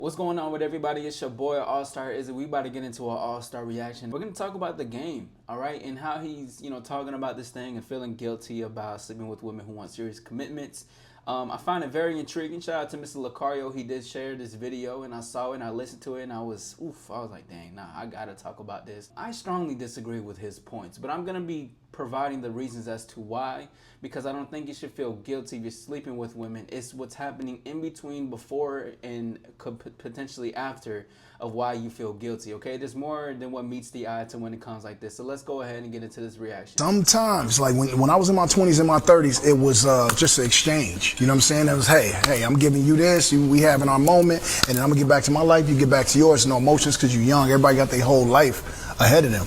What's going on with everybody? It's your boy All-Star Izzy. We about to get into an All-Star reaction. We're gonna talk about the game, all right, and how he's, talking about this thing and feeling guilty about sleeping with women who want serious commitments. I find it very intriguing. Shout out to Mr. Lucario. He did share this video, and I saw it, and I listened to it, and I was like, dang, nah, I gotta talk about this. I strongly disagree with his points, but I'm gonna be providing the reasons as to why, because I don't think you should feel guilty if you're sleeping with women. It's what's happening in between, before, and potentially after of why you feel guilty, okay? There's more than what meets the eye to when it comes like this. So let's go ahead and get into this reaction. Sometimes, like when I was in my 20s and my 30s, it was just an exchange. You know what I'm saying? It was, hey, I'm giving you this, we having our moment, and then I'm gonna get back to my life, you get back to yours. No emotions because you're young. Everybody got their whole life ahead of them.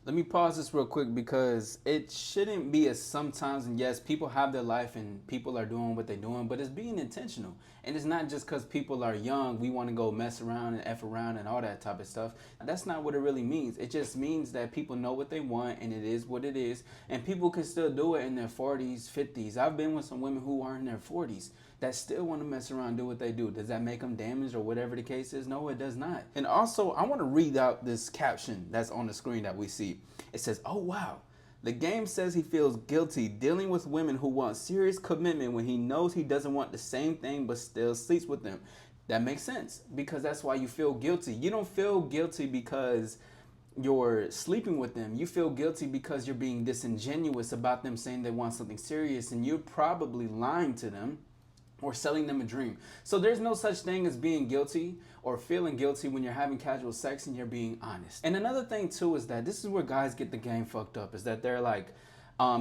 Let me pause this real quick because it shouldn't be as sometimes, and yes, people have their life and people are doing what they're doing, but it's being intentional. And it's not just because people are young, we want to go mess around and F around and all that type of stuff. That's not what it really means. It just means that people know what they want and it is what it is. And people can still do it in their 40s, 50s. I've been with some women who are in their 40s that still want to mess around and do what they do. Does that make them damaged or whatever the case is? No, it does not. And also, I want to read out this caption that's on the screen that we see. It says, "Oh wow, the game says he feels guilty dealing with women who want serious commitment when he knows he doesn't want the same thing but still sleeps with them." That makes sense, because that's why you feel guilty. You don't feel guilty because you're sleeping with them. You feel guilty because you're being disingenuous about them saying they want something serious, and you're probably lying to them or selling them a dream. So there's no such thing as being guilty or feeling guilty when you're having casual sex and you're being honest. And another thing too is that this is where guys get the game fucked up, is that they're like,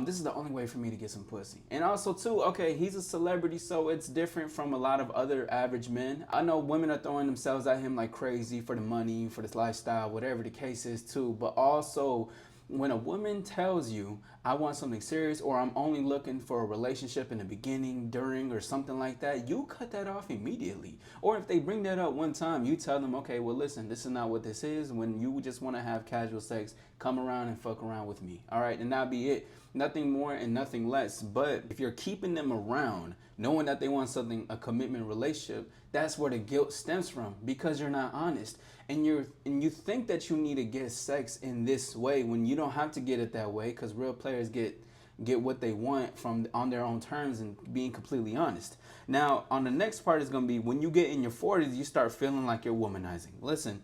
this is the only way for me to get some pussy. And also too, okay, he's a celebrity, so it's different from a lot of other average men. I know women are throwing themselves at him like crazy for the money, for this lifestyle, whatever the case is too. But also, when a woman tells you, I want something serious, or I'm only looking for a relationship in the beginning, during, or something like that, you cut that off immediately. Or if they bring that up one time, you tell them, okay, well listen, this is not what this is. When you just want to have casual sex, come around and fuck around with me. All right, and that'll be it. Nothing more and nothing less. But if you're keeping them around, knowing that they want something, a commitment relationship, that's where the guilt stems from, because you're not honest. And you think that you need to get sex in this way when you don't have to get it that way, because real players get what they want from on their own terms and being completely honest. Now, on the next part is going to be when you get in your 40s, you start feeling like you're womanizing. Listen,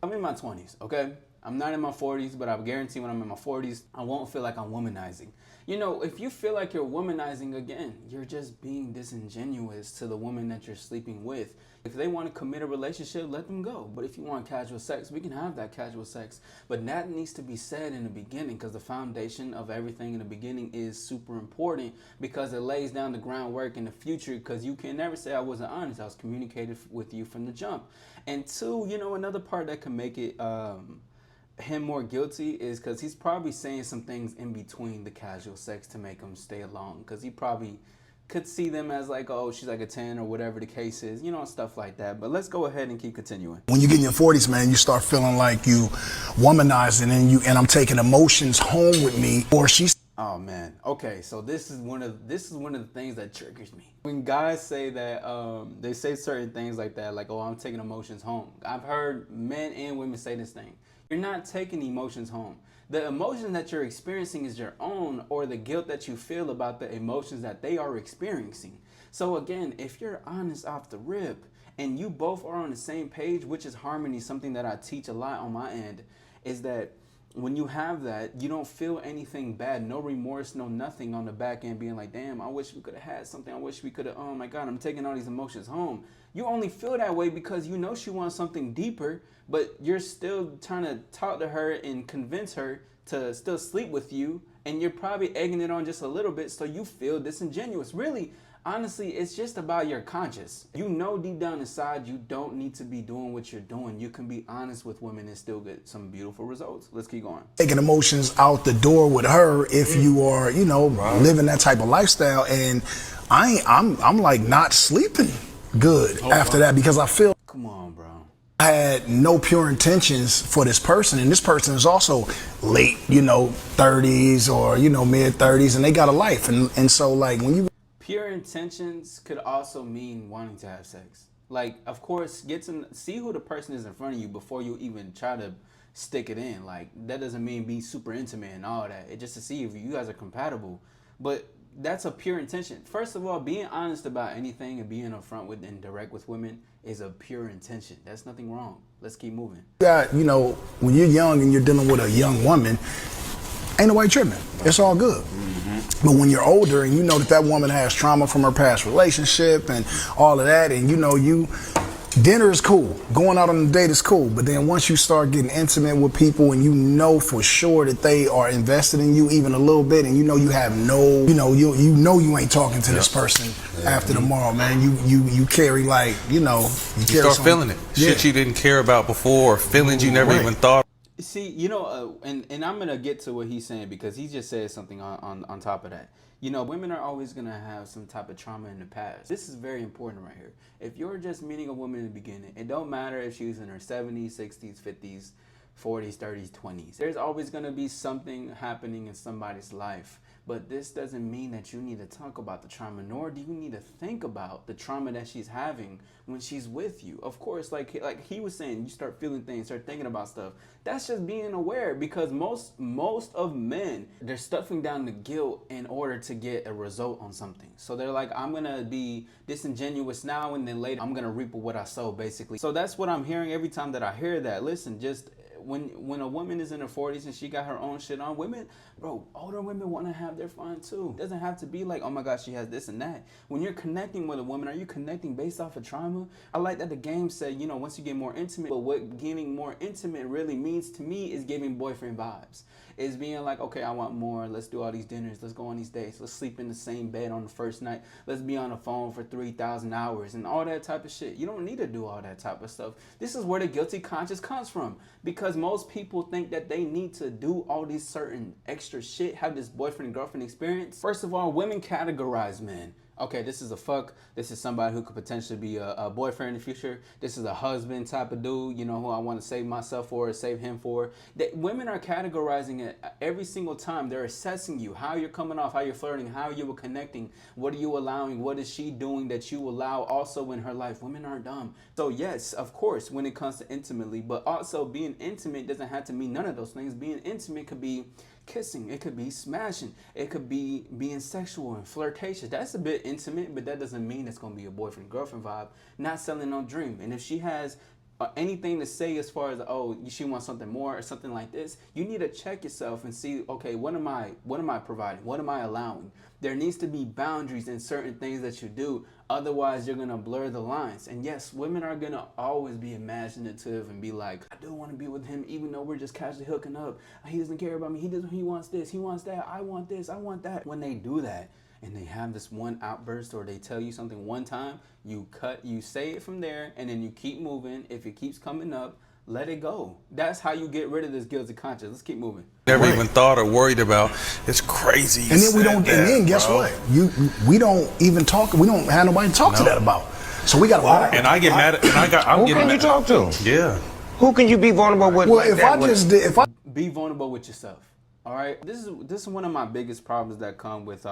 I'm in my 20s, okay? I'm not in my 40s, but I guarantee when I'm in my 40s, I won't feel like I'm womanizing. You know, if you feel like you're womanizing, again, you're just being disingenuous to the woman that you're sleeping with. If they want to commit a relationship, let them go. But if you want casual sex, we can have that casual sex. But that needs to be said in the beginning, because the foundation of everything in the beginning is super important, because it lays down the groundwork in the future, because you can never say I wasn't honest. I was communicated with you from the jump. And two, another part that can make it him more guilty is because he's probably saying some things in between the casual sex to make him stay along, because he probably could see them as like, oh, she's like a 10 or whatever the case is, stuff like that. But let's go ahead and keep continuing. When you get in your 40s, man, you start feeling like you womanizing, and I'm taking emotions home with me, or she's. Oh man. Okay, so this is one of the things that triggers me. When guys say that, they say certain things like that, like, oh, I'm taking emotions home. I've heard men and women say this thing. You're not taking emotions home. The emotion that you're experiencing is your own, or the guilt that you feel about the emotions that they are experiencing. So again, if you're honest off the rip and you both are on the same page, which is harmony, something that I teach a lot on my end, is that when you have that, you don't feel anything bad, no remorse, no nothing on the back end being like, damn, I wish we could have had something. I wish we could have, oh my God, I'm taking all these emotions home. You only feel that way because you know she wants something deeper, but you're still trying to talk to her and convince her to still sleep with you, and you're probably egging it on just a little bit, so you feel disingenuous. Really, honestly, it's just about your conscience. You know deep down inside you don't need to be doing what you're doing. You can be honest with women and still get some beautiful results. Let's keep going. Taking emotions out the door with her if you are, living that type of lifestyle, and I'm like not sleeping good after that, because I feel. Come on, bro. I had no pure intentions for this person, and this person is also late, 30s or, mid 30s, and they got a life. And so like when you. Pure intentions could also mean wanting to have sex. Like, of course, see who the person is in front of you before you even try to stick it in. Like, that doesn't mean be super intimate and all that. It's just to see if you guys are compatible. But that's a pure intention. First of all, being honest about anything and being upfront with and direct with women is a pure intention. That's nothing wrong. Let's keep moving. Yeah, you know, when you're young and you're dealing with a young woman, ain't nobody tripping. It's all good. But when you're older and you know that woman has trauma from her past relationship and all of that, and you know, dinner is cool, going out on a date is cool, but then once you start getting intimate with people and you know for sure that they are invested in you even a little bit, and you know you have no, you ain't talking to this person after tomorrow, man. You carry, like, you start feeling it. Shit you didn't care about before, or feelings you never even thought. See, and I'm gonna get to what he's saying, because he just said something on top of that. You know, women are always gonna have some type of trauma in the past. This is very important right here. If you're just meeting a woman in the beginning, it don't matter if she's in her 70s, 60s, 50s, 40s, 30s, 20s. There's always gonna be something happening in somebody's life. But this doesn't mean that you need to talk about the trauma, nor do you need to think about the trauma that she's having when she's with you. Of course, like he was saying, you start feeling things, start thinking about stuff. That's just being aware, because most of men, they're stuffing down the guilt in order to get a result on something. So they're like, I'm gonna be disingenuous now, and then later I'm gonna reap what I sow, basically. So that's what I'm hearing every time that I hear that. Listen, just when a woman is in her 40s and she got her own shit on, older women want to have their fun too. It doesn't have to be like, oh my gosh, she has this and that. When you're connecting with a woman, are you connecting based off of trauma? I like that the game said, once you get more intimate, but what getting more intimate really means to me is giving boyfriend vibes. It's being like, okay, I want more. Let's do all these dinners. Let's go on these dates. Let's sleep in the same bed on the first night. Let's be on the phone for 3,000 hours and all that type of shit. You don't need to do all that type of stuff. This is where the guilty conscience comes from, because most people think that they need to do all these certain extra shit, have this boyfriend and girlfriend experience. First of all, women categorize men. Okay, this is a fuck. This is somebody who could potentially be a boyfriend in the future. This is a husband type of dude, who I want to save myself for or save him for. Women are categorizing it every single time. They're assessing you, how you're coming off, how you're flirting, how you were connecting, what are you allowing, what is she doing that you allow also in her life. Women aren't dumb. So yes, of course, when it comes to intimately, but also being intimate doesn't have to mean none of those things. Being intimate could be kissing, it could be smashing, it could be being sexual and flirtatious. That's a bit intimate, but that doesn't mean it's gonna be a boyfriend girlfriend vibe. Not selling no dream. And if she has anything to say as far as, oh, she wants something more or something like this, you need to check yourself and see, okay, what am I providing? What am I allowing? There needs to be boundaries in certain things that you do. Otherwise, you're going to blur the lines. And yes, women are going to always be imaginative and be like, I do want to be with him, even though we're just casually hooking up. He doesn't care about me. He wants this. He wants that. I want this. I want that. When they do that and they have this one outburst, or they tell you something one time, you say it from there, and then you keep moving. If it keeps coming up, let it go. That's how you get rid of this guilty conscience. Let's keep moving. Never even thought or worried about. It's crazy. And then we don't. And then guess what? We don't even talk. We don't have nobody to talk to that about. So we got to. And I get mad. And who can you talk to? Yeah. Who can you be vulnerable with? Well, if I be vulnerable with yourself. All right. This is one of my biggest problems that come with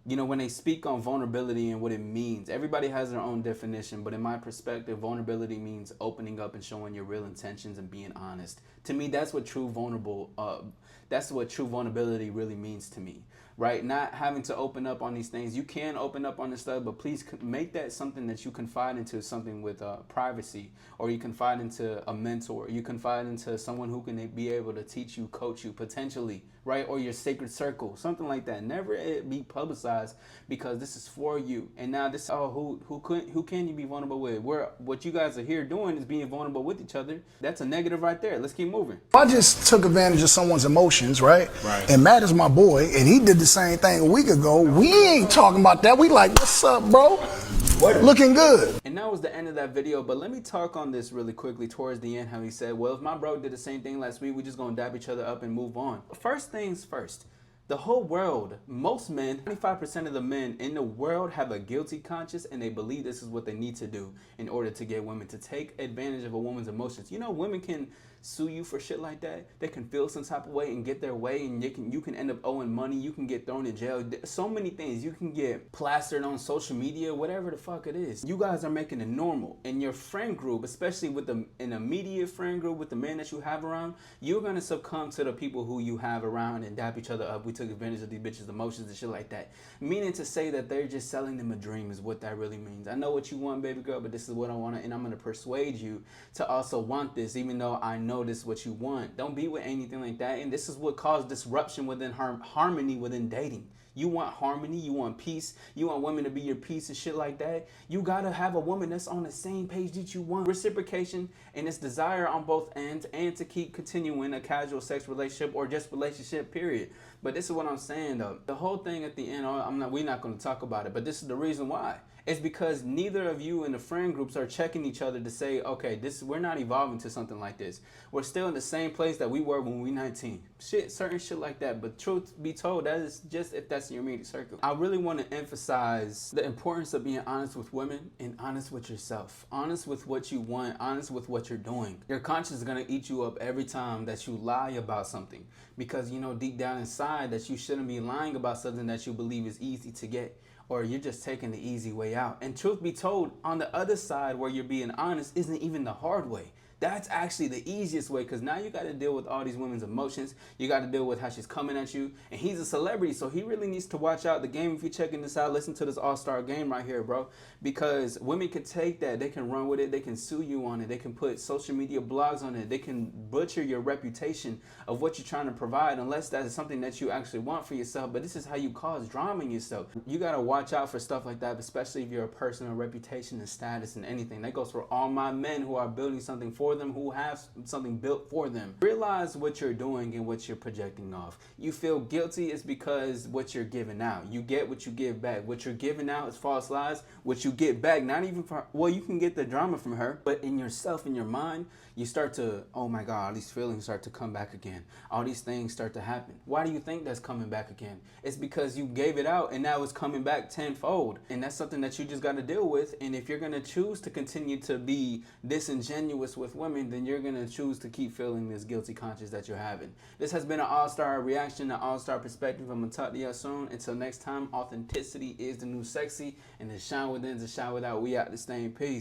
when they speak on vulnerability and what it means. Everybody has their own definition, but in my perspective, vulnerability means opening up and showing your real intentions and being honest. To me, that's what true vulnerability really means to me, right? Not having to open up on these things. You can open up on this stuff, but please make that something that you confide into, something with privacy, or you confide into a mentor. You confide into someone who can be able to teach you, coach you, potentially, right? Or your sacred circle, something like that. Never be publicized, because this is for you. And now this, who can you be vulnerable with? What you guys are here doing is being vulnerable with each other. That's a negative right there. Let's keep moving. I just took advantage of someone's emotions, right? And Matt is my boy, and he did the same thing a week ago. We ain't talking about that. We like, what's up, bro? Looking good. And that was the end of that video, but let me talk on this really quickly towards the end, how he said, well, if my bro did the same thing last week, we just gonna dab each other up and move on. First things first, The whole world, most men, 95% of the men in the world have a guilty conscience, and they believe this is what they need to do in order to get women to take advantage of a woman's emotions. You know, women can sue you for shit like that. They can feel some type of way and get their way, and you can end up owing money. You can get thrown in jail. So many things. You can get plastered on social media, whatever the fuck it is. You guys are making it normal. In your friend group, especially with the in immediate friend group with the men that you have around, you're gonna succumb to the people who you have around and dap each other up. We took advantage of these bitches' emotions and shit like that. Meaning to say that they're just selling them a dream is what that really means. I know what you want, baby girl, but this is what I want, and I'm gonna persuade you to also want this, even though I know this is what you want. Don't be with anything like that. And this is what caused disruption within harmony within dating. You want harmony, you want peace, you want women to be your peace and shit like that. You gotta have a woman that's on the same page that you want. Reciprocation and this desire on both ends, and to keep continuing a casual sex relationship or just relationship, period. But this is what I'm saying though. The whole thing at the end, we're not gonna talk about it, but this is the reason why. It's because neither of you in the friend groups are checking each other to say, okay, we're not evolving to something like this. We're still in the same place that we were when we were 19. Certain shit like that. But truth be told, that is just if that's in your immediate circle. I really want to emphasize the importance of being honest with women and honest with yourself. Honest with what you want, honest with what you're doing. Your conscience is going to eat you up every time that you lie about something. Because you know deep down inside that you shouldn't be lying about something that you believe is easy to get. Or you're just taking the easy way out. And truth be told, on the other side where you're being honest isn't even the hard way. That's actually the easiest way, because now you got to deal with all these women's emotions. You got to deal with how she's coming at you. And he's a celebrity, so he really needs to watch out. The game, if you're checking this out, listen to this all-star game right here, bro. Because women can take that. They can run with it. They can sue you on it. They can put social media blogs on it. They can butcher your reputation of what you're trying to provide, unless that is something that you actually want for yourself. But this is how you cause drama in yourself. You got to watch out for stuff like that, especially if you're a person of reputation and status and anything. That goes for all my men who are building something for them, who have something built for them. Realize what you're doing and what you're projecting off. You feel guilty is because what you're giving out. You get what you give back. What you're giving out is false lies. What you get back, not even for, well, you can get the drama from her, but in yourself, in your mind, you start to, oh my God, all these feelings start to come back again. All these things start to happen. Why do you think that's coming back again? It's because you gave it out and now it's coming back tenfold. And that's something that you just got to deal with. And if you're going to choose to continue to be disingenuous with women, then you're going to choose to keep feeling this guilty conscience that you're having. This has been an all-star reaction, an all-star perspective. I'm going to talk to y'all soon. Until next time, authenticity is the new sexy, and the shine within is the shine without. We out this thing. Peace.